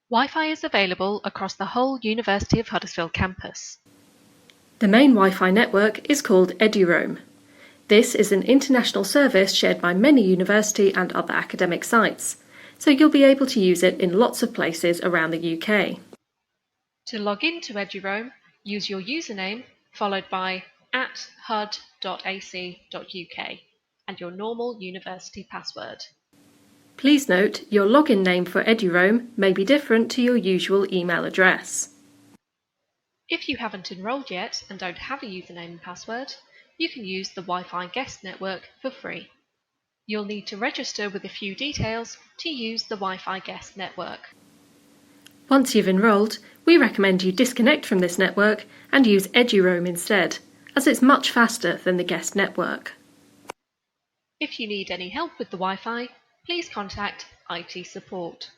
Wi-Fi is available across the whole University of Huddersfield campus. The main Wi-Fi network is called EduRoam. This is an international service shared by many university and other academic sites, so you'll be able to use it in lots of places around the UK. To log into EduRoam, use your username followed by @hud.ac.uk and your normal university password. Please note your login name for EduRoam may be different to your usual email address. If you haven't enrolled yet and don't have a username and password, you can use the Wi-Fi guest network for free. You'll need to register with a few details to use the Wi-Fi guest network. Once you've enrolled, we recommend you disconnect from this network and use EduRoam instead, as it's much faster than the guest network. If you need any help with the Wi-Fi, please contact IT support.